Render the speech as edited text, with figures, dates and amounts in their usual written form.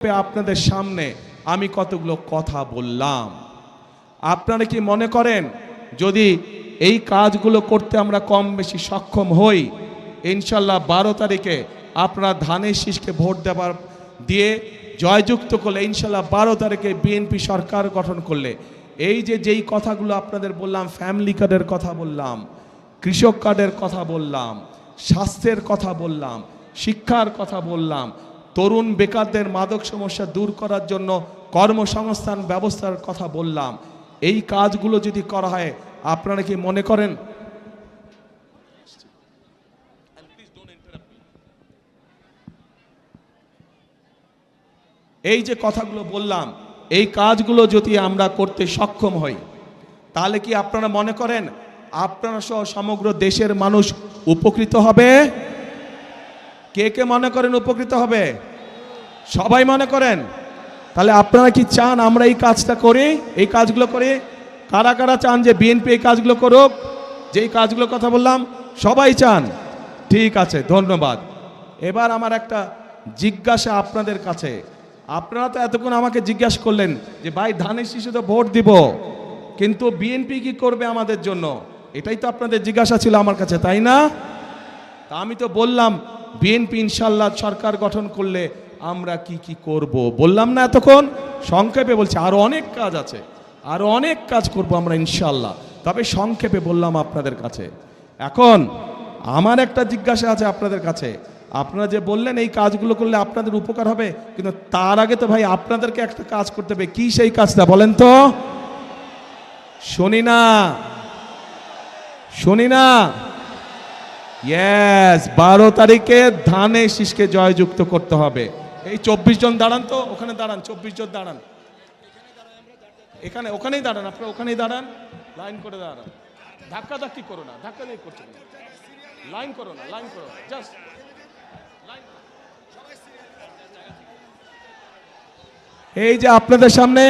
আপনাদের সামনে আমি কতগুলো কথা বললাম। আপনারা কি মনে করেন যদি এই কাজগুলো করতে আমরা কম বেশি সক্ষম হই, ইনশাল্লাহ 12 তারিখে আপনারা ধানের শীষকে ভোট দেওয়ার দিয়ে জয়যুক্ত করলে ইনশাল্লাহ 12 তারিখে বিএনপি সরকার গঠন করলে এই যে যেই কথাগুলো আপনাদের বললাম, ফ্যামিলি কার্ডের কথা বললাম, কৃষক কার্ডের কথা বললাম, স্বাস্থ্যের কথা বললাম, শিক্ষার কথা বললাম, তরুণ বেকারদের মাদক সমস্যা দূর করার জন্য কর্মসংস্থান ব্যবস্থার কথা বললাম, এই কাজগুলো যদি করা হয় আপনারা কি মনে করেন এই যে কথাগুলো বললাম এই কাজগুলো যদি আমরা করতে সক্ষম হই তাহলে কি আপনারা মনে করেন আপনারা সহ সমগ্র দেশের মানুষ উপকৃত হবে? কে কে মনে করেন উপকৃত হবে? সবাই মনে করেন? তাহলে আপনারা কি চান আমরা এই কাজটা করি, এই কাজগুলো করি? কারা কারা চান যে বিএনপি এই কাজগুলো করুক, যেই কাজগুলোর কথা বললাম? সবাই চান? ঠিক আছে, ধন্যবাদ। এবার আমার একটা জিজ্ঞাসা আপনাদের কাছে। আপনারা তো এতক্ষণ আমাকে জিজ্ঞাসা করলেন যে ভাই ধানের শীষে তো ভোট দিব, কিন্তু বিএনপি কি করবে আমাদের জন্য, এটাই তো আপনাদের জিজ্ঞাসা ছিল আমার কাছে, তাই না? তা আমি তো বললাম বিএনপি ইনশাল্লাহ সরকার গঠন করলে আমরা কি কি করব বললাম না এতক্ষণ? সংক্ষেপে বলছি আরো অনেক কাজ আছে, আরো অনেক কাজ করব আমরা ইনশাল্লাহ, তবে সংক্ষেপে বললাম আপনাদের কাছে। এখন আমার একটা জিজ্ঞাসা আছে আপনাদের কাছে। আপনারা যে বললেন এই কাজগুলো করলে আপনাদের উপকার হবে, কিন্তু তার আগে তো ভাই আপনাদেরকে একটা কাজ করতে হবে। কি সেই কাজটা বলেন তো? শুনি না, শুনি না। ইয়েস, 12 তারিখে ধানের শীষকে জয়যুক্ত করতে হবে। এই 24 জন দাঁড়ান তো, ওখানে দাঁড়ান, 24 জন দাঁড়ান, এখানে ওখানেই দাঁড়ান, আপনারা ওখানেই দাঁড়ান, লাইন করে দাঁড়ান, ধাক্কা ধাক্কি করো না, ধাক্কা ধাক্কি করছো না, লাইন করো না, লাইন করো, জাস্ট এই যে আপনাদের সামনে